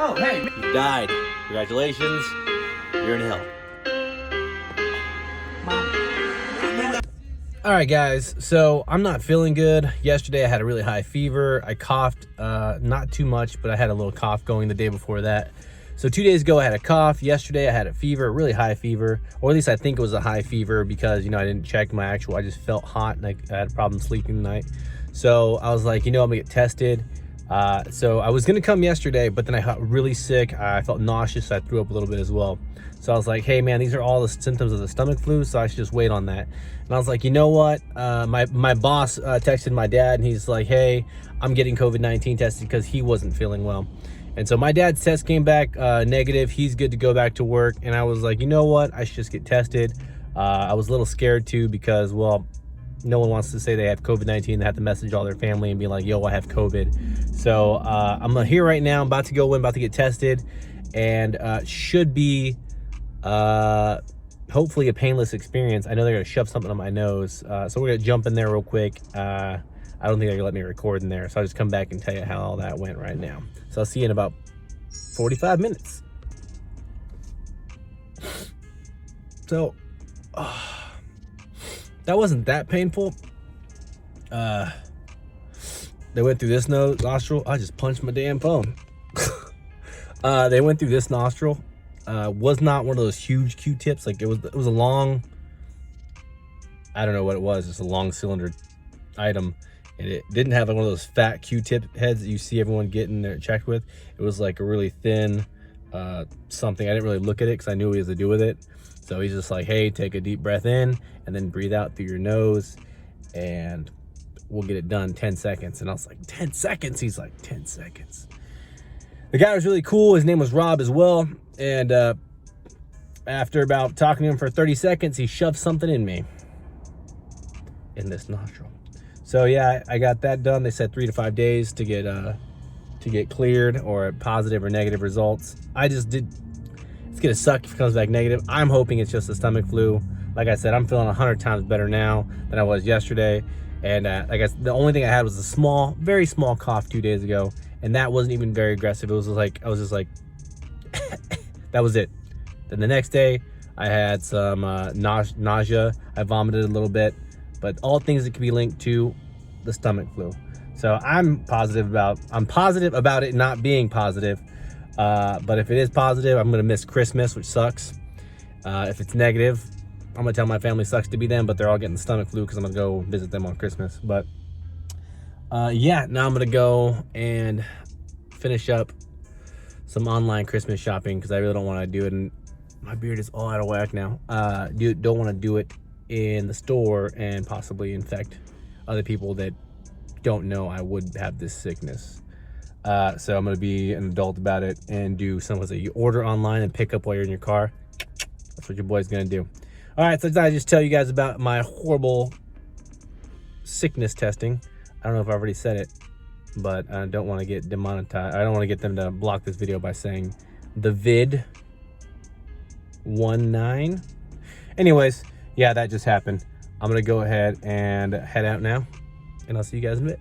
Oh, hey. You died. Congratulations. You're in hell. All right, guys. So I'm not feeling good. Yesterday I had a really high fever. I coughed, not too much, but I had a little cough going the day before that. So 2 days ago I had a cough. Yesterday I had a fever, a really high fever, or at least I think it was a high fever because, I didn't check my actual, I just felt hot and I had a problem sleeping tonight. So I was like, I'm gonna get tested. So I was gonna come yesterday, but then I got really sick. I felt nauseous, so I threw up a little bit as well. So I was like, hey man, these are all the symptoms of the stomach flu, so I should just wait on that. And I was like, you know what? My boss texted my dad and he's like, hey, I'm getting COVID-19 tested because he wasn't feeling well. And so my dad's test came back negative. He's good to go back to work. And I was like, you know what? I should just get tested. I was a little scared too because, well, no one wants to say they have COVID-19. They have to message all their family and be like, yo, I have COVID. So I'm here right now. I'm about to go in, about to get tested, and should be hopefully a painless experience. I know they're gonna shove something on my nose. So we're gonna jump in there real quick. I don't think they're gonna let me record in there. So I'll just come back and tell you how all that went right now. So I'll see you in about 45 minutes. So, that wasn't that painful. They went through this nostril. I just punched my damn phone. They went through this nostril. Was not one of those huge Q-tips. Like it was a long, I don't know what it was, just a long cylinder item. And it didn't have like one of those fat Q-tip heads that you see everyone getting their checked with. It was like a really thin something. I didn't really look at it because I knew what he has to do with it. So he's just like, hey, take a deep breath in and then breathe out through your nose and we'll get it done 10 seconds. And I was like, 10 seconds? He's like, 10 seconds. The guy was really cool. His name was Rob as well. And after about talking to him for 30 seconds, he shoved something in me in this nostril. So yeah, I got that done. They said 3 to 5 days to get cleared or positive or negative results. It's gonna suck if it comes back negative. I'm hoping it's just a stomach flu. Like I said, I'm feeling 100 times better now than I was yesterday. And I guess the only thing I had was a small, very small cough 2 days ago. And that wasn't even very aggressive. It was just like, I was just like, that was it. Then the next day I had some nausea. I vomited a little bit, but all things that can be linked to the stomach flu. So I'm positive about it not being positive. But if it is positive, I'm gonna miss Christmas, which sucks. If it's negative, I'm gonna tell my family sucks to be them, but they're all getting the stomach flu because I'm gonna go visit them on Christmas. But yeah, now I'm gonna go and finish up some online Christmas shopping because I really don't want to do it, and my beard is all out of whack now. Don't want to do it in the store and possibly infect other people that don't know I would have this sickness. So I'm gonna be an adult about it and do something that you order online and pick up while you're in your car. That's what your boy's gonna do. All right, so I just tell you guys about my horrible sickness testing. I don't know if I already said it, but I don't want to get demonetized. I don't want to get them to block this video by saying the vid 19. Anyways, yeah, that just happened. I'm gonna go ahead and head out now, and I'll see you guys in a bit.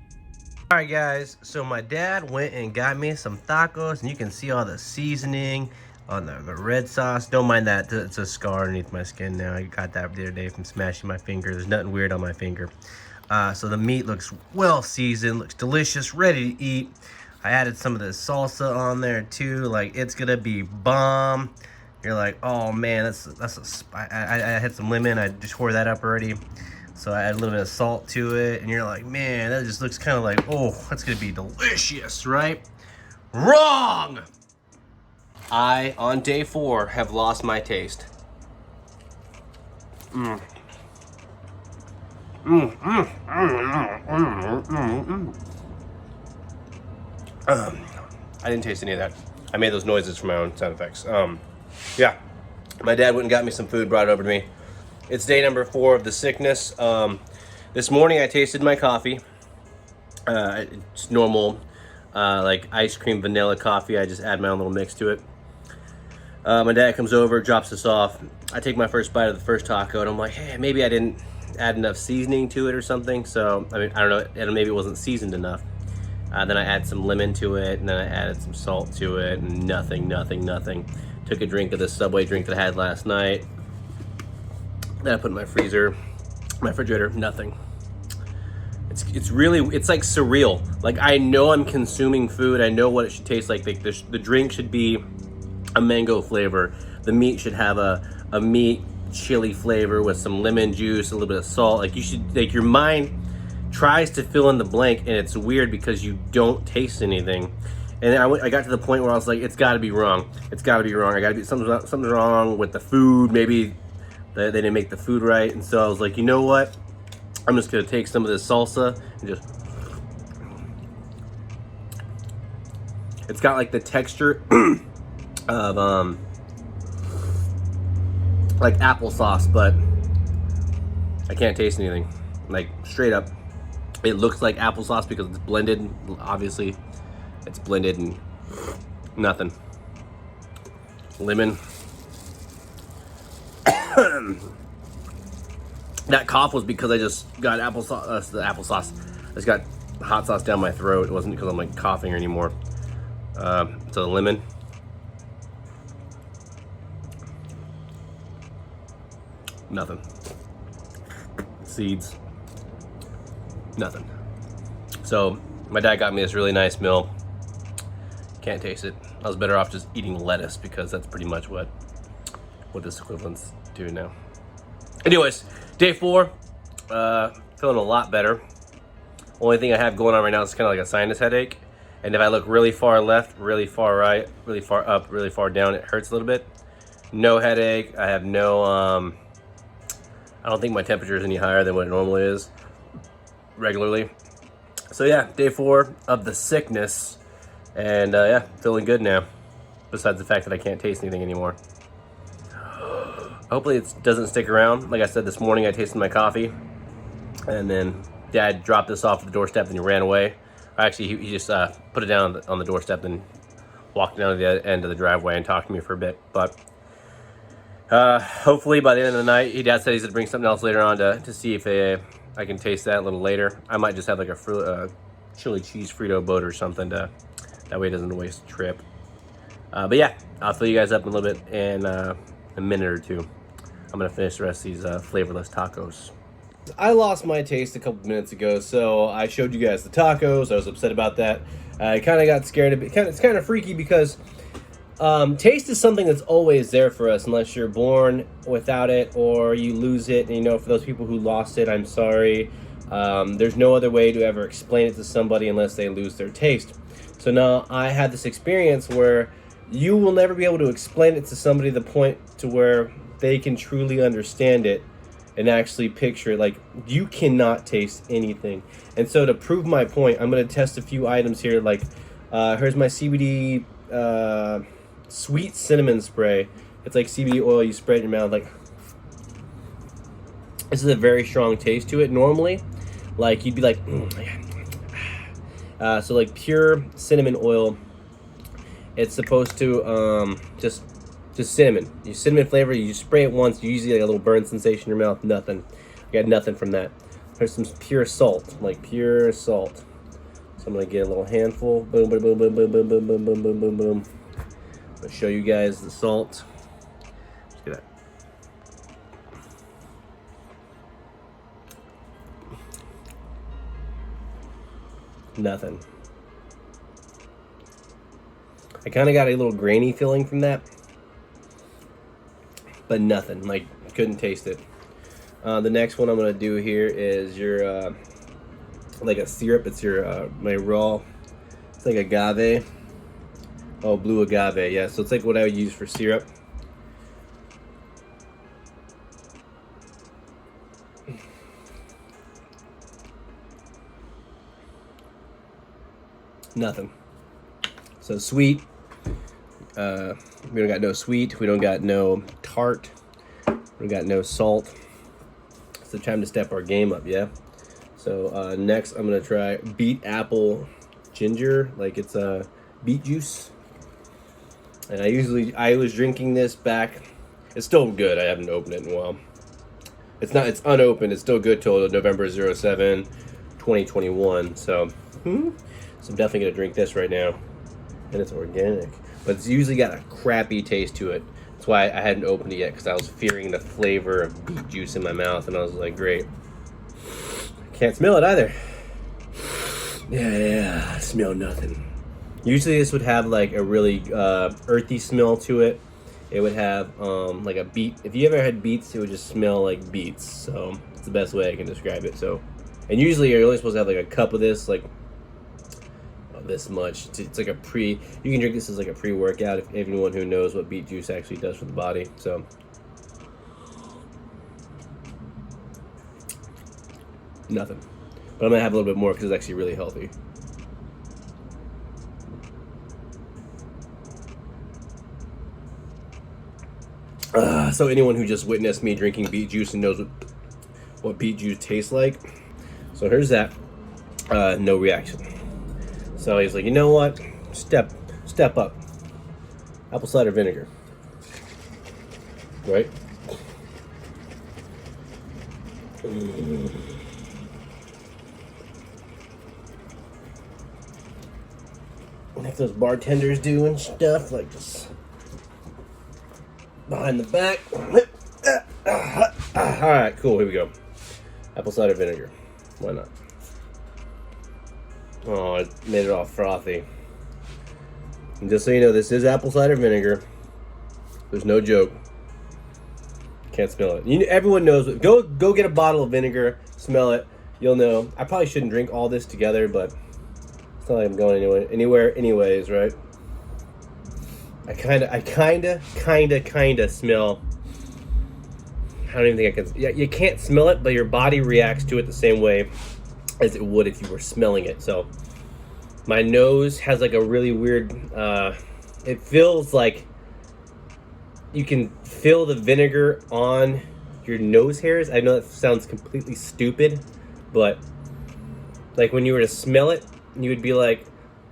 All right, guys, so my dad went and got me some tacos, and you can see all the seasoning on the red sauce. Don't mind that, it's a scar underneath my skin now. I got that the other day from smashing my finger. There's nothing weird on my finger. So the meat looks well seasoned, looks delicious, ready to eat. I added some of the salsa on there too. Like, it's gonna be bomb. You're like, oh man, I had some lemon, I just tore that up already. So I add a little bit of salt to it, and you're like, man, that just looks kind of like, oh, that's gonna be delicious, right? Wrong! I, on day 4, have lost my taste. I didn't taste any of that. I made those noises for my own sound effects. Yeah, my dad went and got me some food, brought it over to me. It's day number 4 of the sickness. This morning I tasted my coffee. It's normal, like ice cream vanilla coffee. I just add my own little mix to it. My dad comes over, drops us off. I take my first bite of the first taco, and I'm like, hey, maybe I didn't add enough seasoning to it or something. So, I mean, I don't know, and maybe it wasn't seasoned enough. Then I add some lemon to it, and then I added some salt to it, and nothing. Took a drink of this Subway drink that I had last night. Then I put in my freezer, my refrigerator, nothing. It's like surreal. Like, I know I'm consuming food. I know what it should taste like. The drink should be a mango flavor. The meat should have a meat chili flavor with some lemon juice, a little bit of salt. Like, you should, like, your mind tries to fill in the blank, and it's weird because you don't taste anything. And I got to the point where I was like, it's got to be wrong. It's got to be wrong. Something's wrong with the food. Maybe they didn't make the food right. And so I was like, you know what? I'm just gonna take some of this salsa and just. It's got like the texture of like applesauce, but I can't taste anything. Like, straight up, it looks like applesauce because it's blended. Obviously, it's blended and nothing. Lemon. That cough was because I just got applesauce. I just got hot sauce down my throat. It wasn't because I'm like coughing anymore. So the lemon. Nothing. Seeds. Nothing. So my dad got me this really nice meal. Can't taste it. I was better off just eating lettuce because that's pretty much what this equivalent's doing now. Anyways, day 4, feeling a lot better. Only thing I have going on right now is kind of like a sinus headache. And if I look really far left, really far right, really far up, really far down, it hurts a little bit. No headache. I have no, I don't think my temperature is any higher than what it normally is regularly. So yeah, day 4 of the sickness. And yeah, feeling good now. Besides the fact that I can't taste anything anymore. Hopefully it doesn't stick around. Like I said, this morning I tasted my coffee, and then Dad dropped this off at the doorstep and he ran away. Actually, he just put it down on the doorstep and walked down to the end of the driveway and talked to me for a bit. But hopefully by the end of the night, Dad said he's gonna bring something else later on to see if I can taste that a little later. I might just have like a chili cheese Frito boat or something that way it doesn't waste the trip. But yeah, I'll fill you guys up in a little bit in a minute or two. I'm gonna finish the rest of these flavorless tacos. I lost my taste a couple minutes ago, so I showed you guys the tacos. I was upset about that. I kind of got scared a bit. It's kind of freaky because taste is something that's always there for us unless you're born without it or you lose it. And, you know, for those people who lost it, I'm sorry. There's no other way to ever explain it to somebody unless they lose their taste. So now I had this experience where you will never be able to explain it to somebody to the point to where they can truly understand it and actually picture it. Like, you cannot taste anything. And so to prove my point, I'm going to test a few items here. Like, here's my CBD sweet cinnamon spray. It's like CBD oil you spray it in your mouth. Like, this is a very strong taste to it. Normally, like, you'd be like, so like pure cinnamon oil. It's supposed to just cinnamon. Your cinnamon flavor, you spray it once, you usually get a little burn sensation in your mouth. Nothing. You got nothing from that. There's some pure salt, like pure salt. So I'm gonna get a little handful. Boom, boom, boom, boom, boom, boom, boom, boom, boom, boom, boom, boom. I'm gonna show you guys the salt. Look at that. Nothing. I kind of got a little grainy feeling from that, but nothing. Like, couldn't taste it. The next one I'm gonna do here is your like a syrup. It's your my raw. It's like agave. Oh, blue agave. Yeah. So it's like what I would use for syrup. Nothing. So sweet. We don't got no sweet. We don't got no tart. We got no salt. It's the time to step our game up, yeah? So next I'm gonna try beet apple ginger, like it's beet juice. And I was drinking this back. It's still good. I haven't opened it in a while. It's unopened. It's still good till November 07, 2021. So So I'm definitely gonna drink this right now, and it's organic, but it's usually got a crappy taste to it. That's why I hadn't opened it yet, because I was fearing the flavor of beet juice in my mouth, and I was like, great. Can't smell it either. Yeah, I smell nothing. Usually this would have like a really earthy smell to it. It would have like a beet. If you ever had beets, it would just smell like beets. So it's the best way I can describe it. So, and usually you're only supposed to have like a cup of this, like this much. It's like a you can drink this as like a pre-workout, if anyone who knows what beet juice actually does for the body. So nothing, but I'm gonna have a little bit more because it's actually really healthy. So anyone who just witnessed me drinking beet juice and knows what beet juice tastes like, so here's that. No reaction. So he's like, you know what? Step up. Apple cider vinegar. Right? Like those bartenders do and stuff, like this. Behind the back. Alright, cool, here we go. Apple cider vinegar. Why not? Oh, it made it all frothy. And just so you know, this is apple cider vinegar. There's no joke. Can't smell it. Everyone knows. Go get a bottle of vinegar, smell it. You'll know. I probably shouldn't drink all this together, but it's not like I'm going anywhere anyways, right? I kinda smell. I don't even think I can. Yeah, you can't smell it, but your body reacts to it the same way as it would if you were smelling it. So my nose has like a really weird. It feels like you can feel the vinegar on your nose hairs. I know that sounds completely stupid, but like when you were to smell it, you would be like,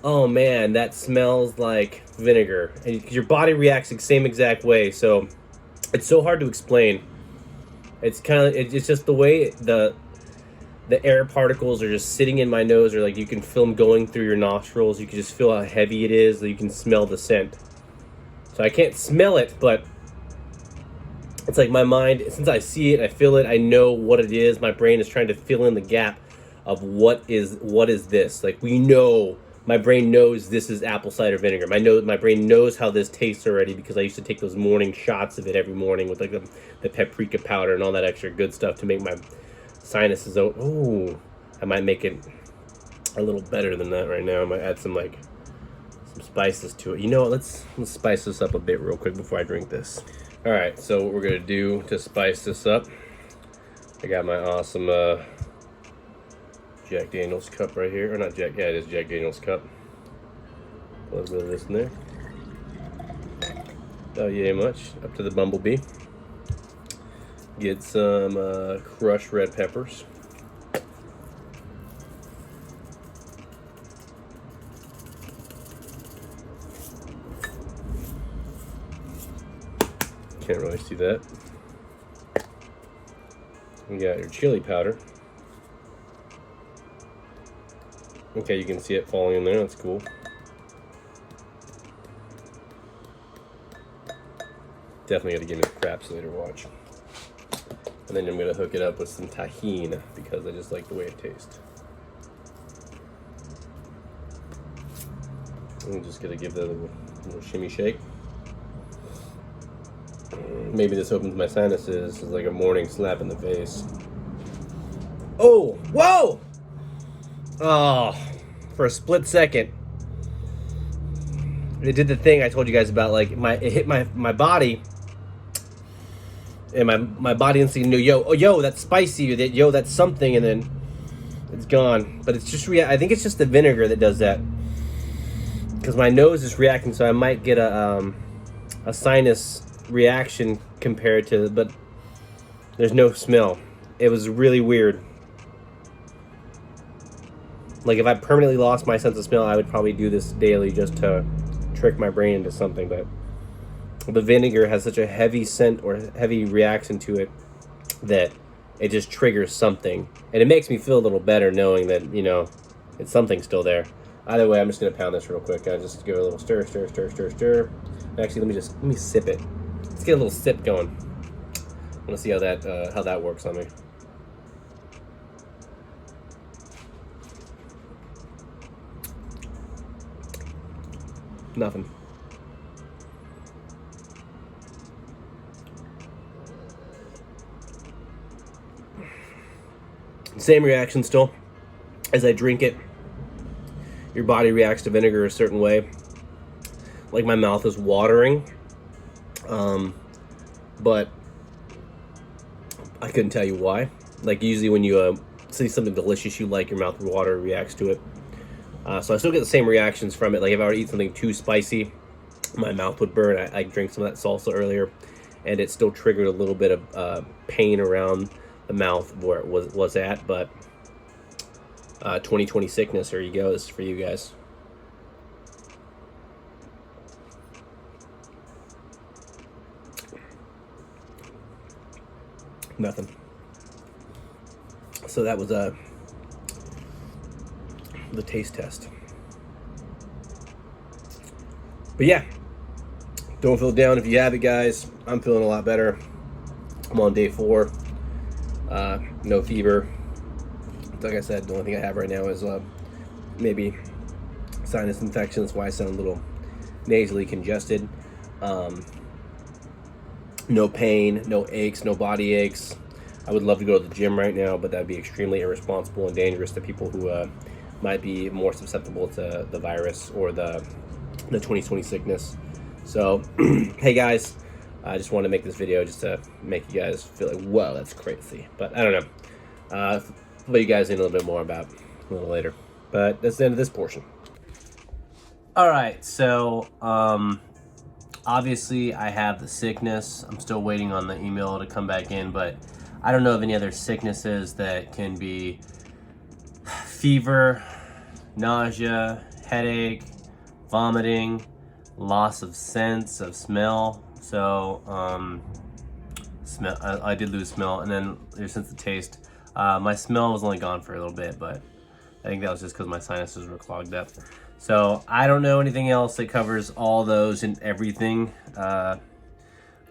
oh man, that smells like vinegar, and your body reacts the same exact way. So it's so hard to explain. It's just the way the air particles are just sitting in my nose, or like you can feel them going through your nostrils. You can just feel how heavy it is. You can smell the scent. So I can't smell it, but it's like my mind, since I see it, I feel it, I know what it is. My brain is trying to fill in the gap of what is this. Like my brain knows this is apple cider vinegar. My brain knows how this tastes already, because I used to take those morning shots of it every morning with like the paprika powder and all that extra good stuff to make my sinuses. Oh, I might make it a little better than that right now. I might add some spices to it. You know what? Let's spice this up a bit real quick before I drink this. All right. So what we're gonna do to spice this up? I got my awesome Jack Daniels cup right here, or not Jack? Yeah, it is Jack Daniels cup. A little bit of this in there. Oh, yay much. Up to the bumblebee. Get some crushed red peppers. Can't really see that. You got your chili powder. Okay, you can see it falling in there. That's cool. Definitely got to give me the craps later. Watch. And then I'm going to hook it up with some tahini, because I just like the way it tastes. I'm just going to give that a little shimmy shake. Maybe this opens my sinuses. It's like a morning slap in the face. Oh! Whoa! Oh, for a split second, it did the thing I told you guys about. Like it hit my body, and my body instantly knew, yo, that's spicy. Yo, that's something, and then it's gone. But it's just I think it's just the vinegar that does that, because my nose is reacting. So I might get a sinus reaction compared to, but there's no smell. It was really weird. Like if I permanently lost my sense of smell, I would probably do this daily just to trick my brain into something. But the vinegar has such a heavy scent or heavy reaction to it that it just triggers something, and it makes me feel a little better knowing that it's something still there. Either way, I'm just gonna pound this real quick. Just give it a little stir, stir, stir, stir, stir. Actually, let me sip it. Let's get a little sip going. I want to see how that works on me. Nothing. Same reaction still. As I drink it, your body reacts to vinegar a certain way. Like my mouth is watering. But I couldn't tell you why. Like usually when you see something delicious you like, your mouth water reacts to it. So I still get the same reactions from it. Like if I were to eat something too spicy, my mouth would burn. I drank some of that salsa earlier, and it still triggered a little bit of pain around the mouth where it was at. But 2020 sickness, there you go. This is for you guys. Nothing. So that was the taste test. But yeah, don't feel down if you have it, guys. I'm feeling a lot better. I'm on day 4. No fever. Like I said, the only thing I have right now is maybe sinus infection. That's why I sound a little nasally congested. No pain, no aches, no body aches. I would love to go to the gym right now, but that'd be extremely irresponsible and dangerous to people who might be more susceptible to the virus or the 2020 sickness. So, hey guys, I just want to make this video just to make you guys feel like, whoa, that's crazy. But I don't know. I'll let you guys in a little bit more about a little later. But that's the end of this portion. All right, so obviously I have the sickness. I'm still waiting on the email to come back in, but I don't know of any other sicknesses that can be fever, nausea, headache, vomiting, loss of sense of smell. So I did lose smell, and then sense of taste. My smell was only gone for a little bit, but I think that was just because my sinuses were clogged up. So I don't know anything else that covers all those and everything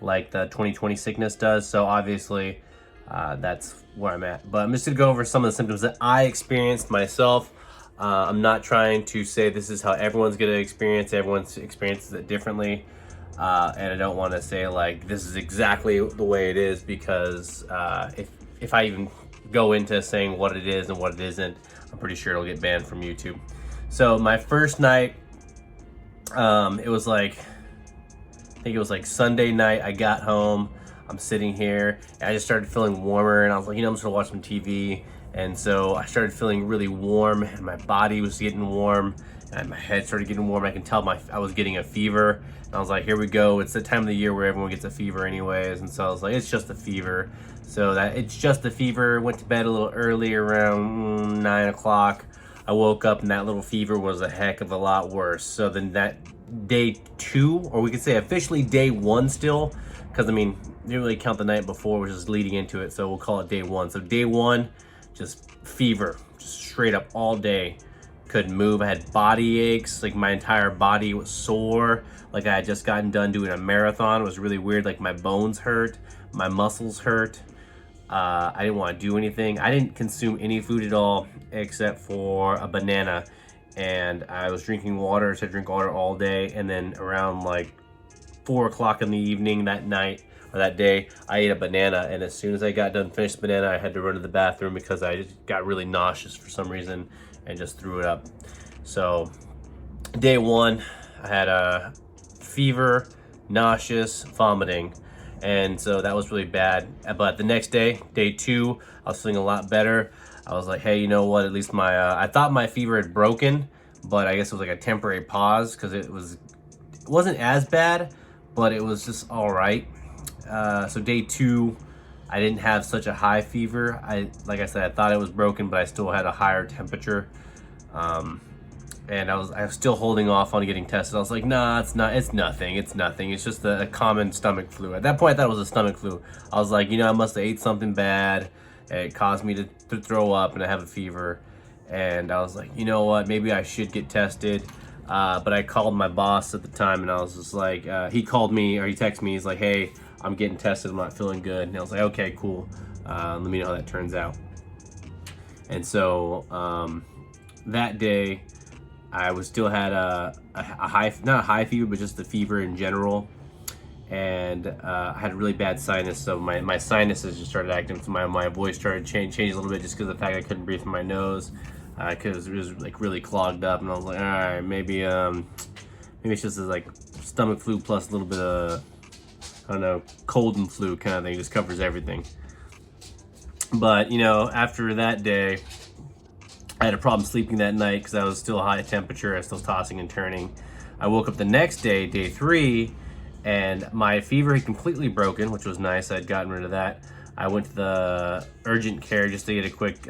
like the 2020 sickness does. So obviously that's where I'm at. But I'm just gonna go over some of the symptoms that I experienced myself. I'm not trying to say this is how everyone's gonna experience. Everyone experiences it differently. And I don't want to say like this is exactly the way it is, because if I even go into saying what it is and what it isn't, I'm pretty sure it'll get banned from YouTube. So my first night, it was like, I think it was like Sunday night. I got home, I'm sitting here, and I just started feeling warmer, and I was like, I'm just gonna watch some TV. And so I started feeling really warm, and my body was getting warm, and my head started getting warm. I can tell I was getting a fever, and I was like, here we go. It's the time of the year where everyone gets a fever anyways. And so I was like, it's just a fever. So that it's just a fever. Went to bed a little early, around 9 o'clock. I woke up and that little fever was a heck of a lot worse. So then that day 2, or we could say officially day 1 still, because I mean, didn't really count the night before, which is leading into it. So we'll call it day 1. So day 1, just fever, just straight up all day. Couldn't move. I had body aches, like my entire body was sore. Like I had just gotten done doing a marathon. It was really weird. Like my bones hurt, my muscles hurt. I didn't want to do anything. I didn't consume any food at all except for a banana, and I was drinking water. So I drink water all day, and then around like 4 o'clock in the evening that night or that day, I ate a banana, and as soon as I got done finished the banana, I had to run to the bathroom because I just got really nauseous for some reason and just threw it up. So day 1, I had a fever, nauseous, vomiting. And so that was really bad. But the next day, day 2, I was feeling a lot better. I was like, hey, you know what? At least I thought my fever had broken, but I guess it was like a temporary pause because it wasn't as bad, but it was just all right. So day 2, I didn't have such a high fever. Like I said, I thought it was broken, but I still had a higher temperature. And I was still holding off on getting tested. I was like, nah, it's nothing. It's just a common stomach flu. At that point, I thought it was a stomach flu. I was like, I must have ate something bad. It caused me to throw up and I have a fever. and I was like, you know what, maybe I should get tested. But I called my boss at the time, and I was just like, he called me, or he texted me, he's like, hey, I'm getting tested, I'm not feeling good. And I was like, okay, cool, let me know how that turns out. And so that day, I was still had a high, not a high fever, but just the fever in general. And I had a really bad sinus, so my sinuses just started acting, so my voice started change a little bit, just because of the fact I couldn't breathe through my nose, because it was like really clogged up. And I was like, all right, maybe it's just this like stomach flu plus a little bit of, I don't know, cold and flu kind of thing, just covers everything. But you know, after that day, I had a problem sleeping that night because I was still high temperature, I was still tossing and turning. I woke up the next day, day 3, and my fever had completely broken, which was nice. I'd gotten rid of that. I went to the urgent care just to get a quick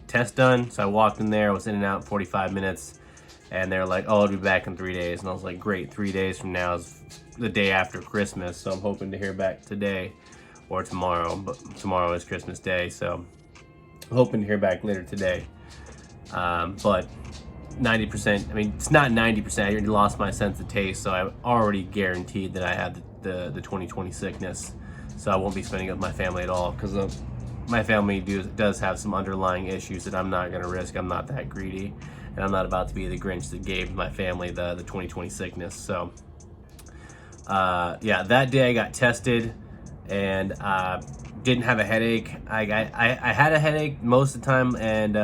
test done. So I walked in there, I was in and out in 45 minutes, and they were like, oh, I'll be back in 3 days. And I was like, great, 3 days from now is the day after Christmas, so I'm hoping to hear back today or tomorrow, but tomorrow is Christmas Day, so I'm hoping to hear back later today. But 90%, I mean, it's not 90%, I already lost my sense of taste, so I'm already guaranteed that I have the 2020 sickness, so I won't be spending it with my family at all, because my family does have some underlying issues that I'm not going to risk. I'm not that greedy, and I'm not about to be the Grinch that gave my family the 2020 sickness. So yeah, that day I got tested, and didn't have a headache. I had a headache most of the time, and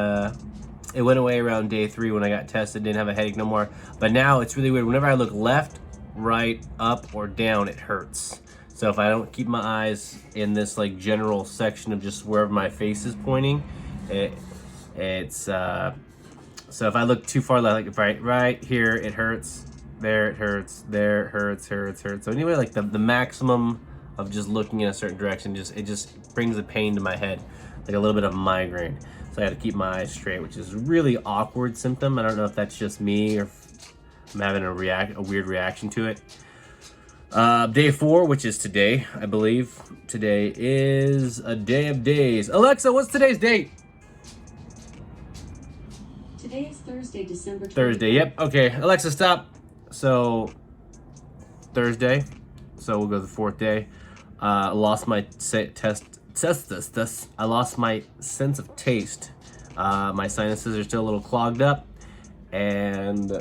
it went away around day 3 when I got tested. Didn't have a headache no more. But now it's really weird. Whenever I look left, right, up, or down, it hurts. So if I don't keep my eyes in this like general section of just wherever my face is pointing, it's so if I look too far left, like right here, it hurts. There it hurts. There it hurts. So anyway, like the maximum of just looking in a certain direction, it just brings a pain to my head, like a little bit of migraine. So I had to keep my eyes straight, which is a really awkward symptom. I don't know if that's just me or if I'm having a weird reaction to it. Day 4, which is today, I believe. Today is a day of days. Alexa, what's today's date? Today is Thursday, December 20th. Thursday, yep. Okay, Alexa, stop. So, Thursday. So we'll go to the 4th day. I lost my I lost my sense of taste. My sinuses are still a little clogged up, and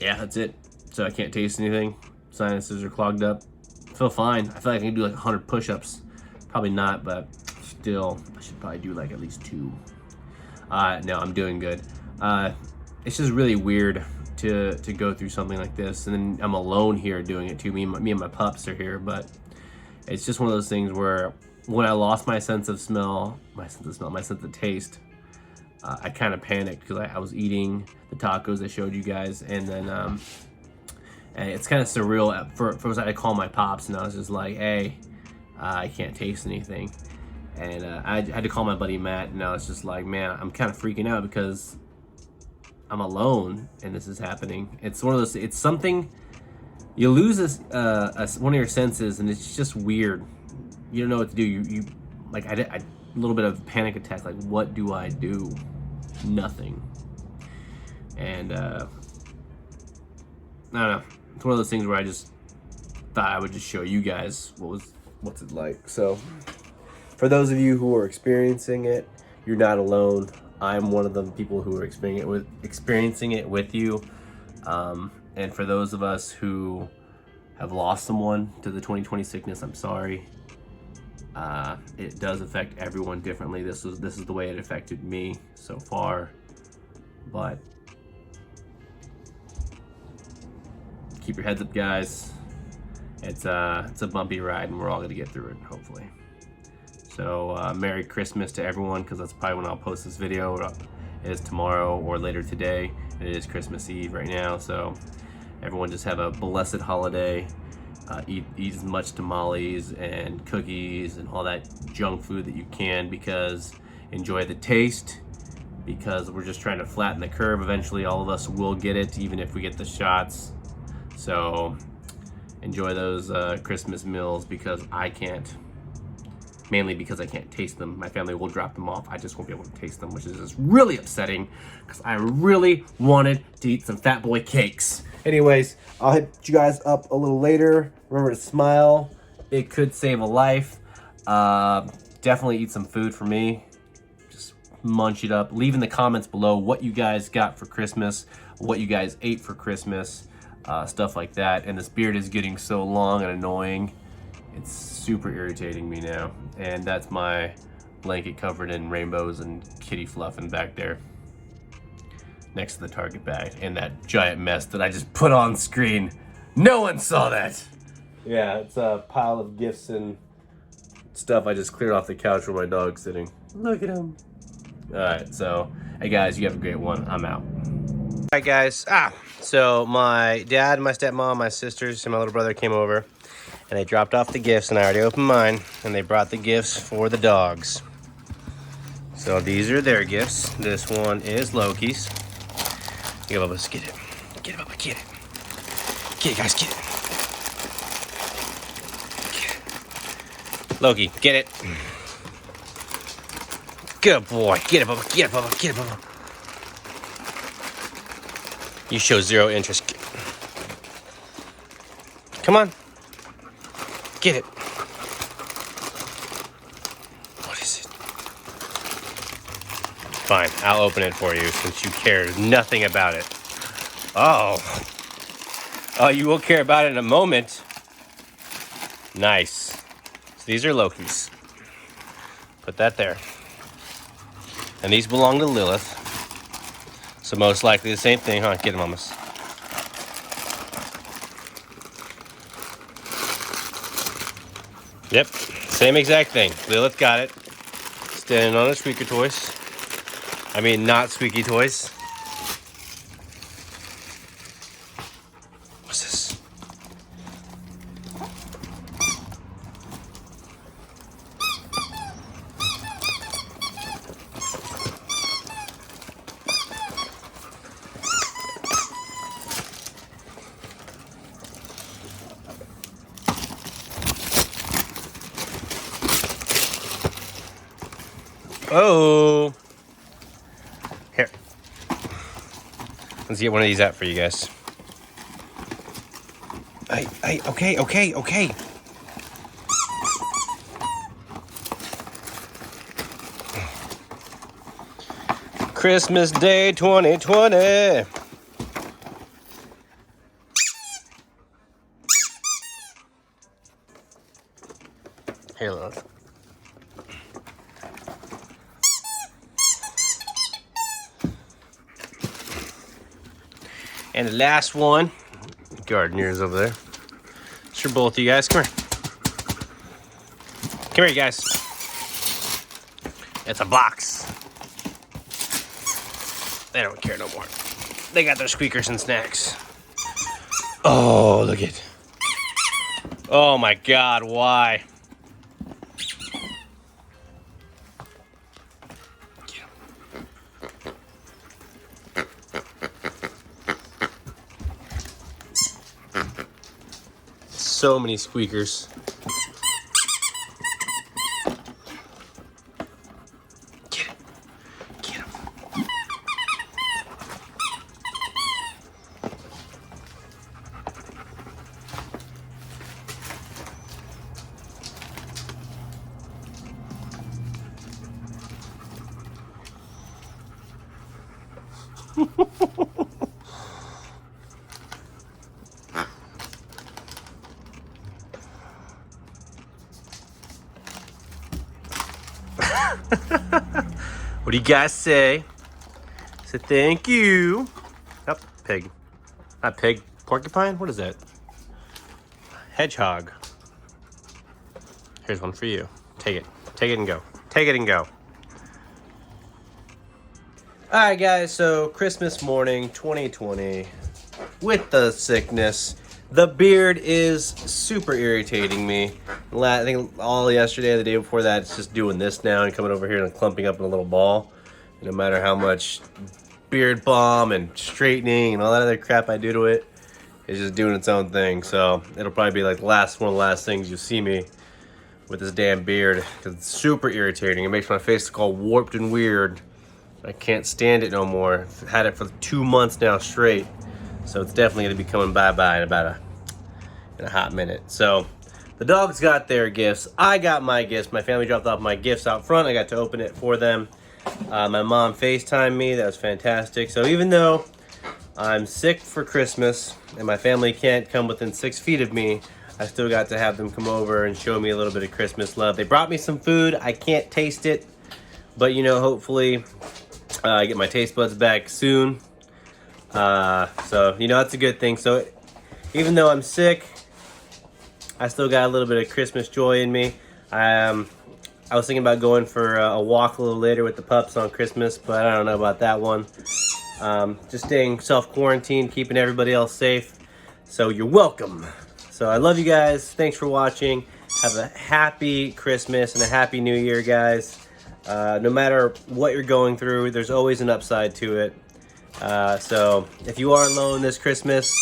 yeah, that's it. So I can't taste anything. Sinuses are clogged up. I feel fine. I feel like I can do like 100 push-ups. Probably not, but still, I should probably do like at least 2. No, I'm doing good. It's just really weird to go through something like this, and then I'm alone here doing it too. Me and my pups are here, but it's just one of those things where when I lost my sense of taste, I kind of panicked because I was eating the tacos I showed you guys, and then and it's kind of surreal. First, I called my pops, and I was just like, "Hey, I can't taste anything," and I had to call my buddy Matt, and I was just like, "Man, I'm kind of freaking out because I'm alone, and this is happening." It's one of those. It's something you lose one of your senses, and it's just weird. You don't know what to do. You like I a little bit of panic attack. Like, what do I do? Nothing. And I don't know. It's one of those things where I just thought I would just show you guys what's it like. So, for those of you who are experiencing it, you're not alone. I'm one of the people who are experiencing it with you. And for those of us who have lost someone to the 2020 sickness, I'm sorry. It does affect everyone differently. This is the way it affected me so far, but keep your heads up, guys. It's a bumpy ride, and we're all gonna get through it, hopefully. So Merry Christmas to everyone, because that's probably when I'll post this video. It is tomorrow or later today, and it is Christmas Eve right now. So everyone just have a blessed holiday. Eat as much tamales and cookies and all that junk food that you can, because enjoy the taste, because we're just trying to flatten the curve. Eventually all of us will get it, even if we get the shots. So enjoy those Christmas meals, because I can't. mainly because I can't taste them. My family will drop them off. I just won't be able to taste them, which is just really upsetting because I really wanted to eat some Fat Boy cakes. Anyways, I'll hit you guys up a little later. Remember to smile. It could save a life. Definitely eat some food for me. Just munch it up. Leave in the comments below what you guys got for Christmas, what you guys ate for Christmas, stuff like that. And this beard is getting so long and annoying. It's super irritating me now. And that's my blanket covered in rainbows and kitty fluff in back there, next to the Target bag, and that giant mess that I just put on screen. No one saw that. Yeah, it's a pile of gifts and stuff I just cleared off the couch where my dog's sitting. Look at him. All right, so hey guys, you have a great one. I'm out. All right guys, so my dad, my stepmom, my sisters, and my little brother came over, and they dropped off the gifts, and I already opened mine, and they brought the gifts for the dogs. So these are their gifts. This one is Loki's. Get it, Bubba, get it. Get it, Bubba, get it. Get it, guys, get it. Get it. Loki, get it. Good boy. Get it, Bubba, get it, Bubba, get it, Bubba. You show zero interest. Come on. Get it. What is it? Fine, I'll open it for you since you care nothing about it. Oh, you will care about it in a moment. Nice. So these are Loki's. Put that there. And these belong to Lilith. So most likely the same thing, huh? Get it, mamas. Yep, same exact thing. Lilith got it. Standing on her squeaker toys. I mean, not squeaky toys. What's this? Oh. Here. Let's get one of these out for you guys. Hey, okay. Christmas Day 2020. Here, Lilith. And the last one, Gardenier's over there. It's for both of you guys. Come here. Come here, you guys. It's a box. They don't care no more. They got their squeakers and snacks. Oh, look at. Oh my God, why? So many squeakers. Get it. Get him. What do you guys say? Say thank you. Oh, pig. Not pig. Porcupine? What is that? Hedgehog. Here's one for you. Take it. Take it and go. Take it and go. Alright guys, so Christmas morning 2020 with the sickness. The beard is super irritating me. I think all yesterday, the day before that, it's just doing this now and coming over here and clumping up in a little ball. And no matter how much beard balm and straightening and all that other crap I do to it, it's just doing its own thing. So it'll probably be like one of the last things you see me with this damn beard because it's super irritating. It makes my face look all warped and weird. I can't stand it no more. I've had it for 2 months now straight. So it's definitely gonna be coming bye-bye in about a hot minute. So the dogs got their gifts. I got my gifts. My family dropped off my gifts out front. I got to open it for them. My mom FaceTimed me. That was fantastic. So even though I'm sick for Christmas and my family can't come within 6 feet of me, I still got to have them come over and show me a little bit of Christmas love. They brought me some food. I can't taste it, but you know, hopefully I get my taste buds back soon. So you know, that's a good thing. So even though I'm sick, I still got a little bit of Christmas joy in me. I was thinking about going for a walk a little later with the pups on Christmas, but I don't know about that one. Just staying self-quarantined, keeping everybody else safe. So you're welcome. So I love you guys. Thanks for watching. Have a happy Christmas and a happy New Year, guys. No matter what you're going through, there's always an upside to it. So if you are alone this Christmas,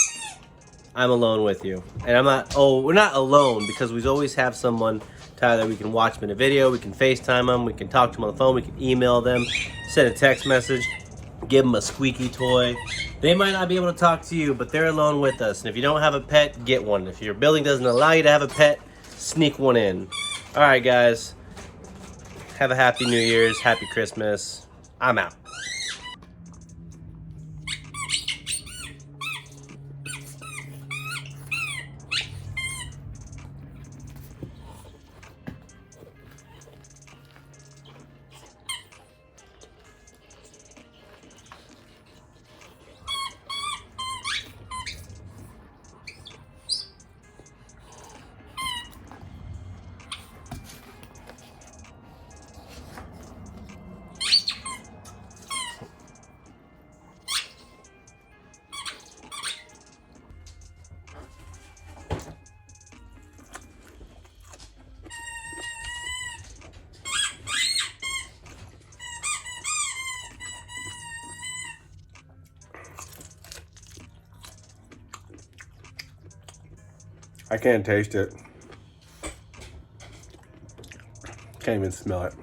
I'm alone with you. And I'm not, we're not alone because we always have someone, Tyler, we can watch them in a video, we can FaceTime them, we can talk to them on the phone, we can email them, send a text message, give them a squeaky toy. They might not be able to talk to you, but they're alone with us. And if you don't have a pet, get one. If your building doesn't allow you to have a pet, sneak one in. All right, guys. Have a happy New Year's, happy Christmas. I'm out. I can't taste it. Can't even smell it.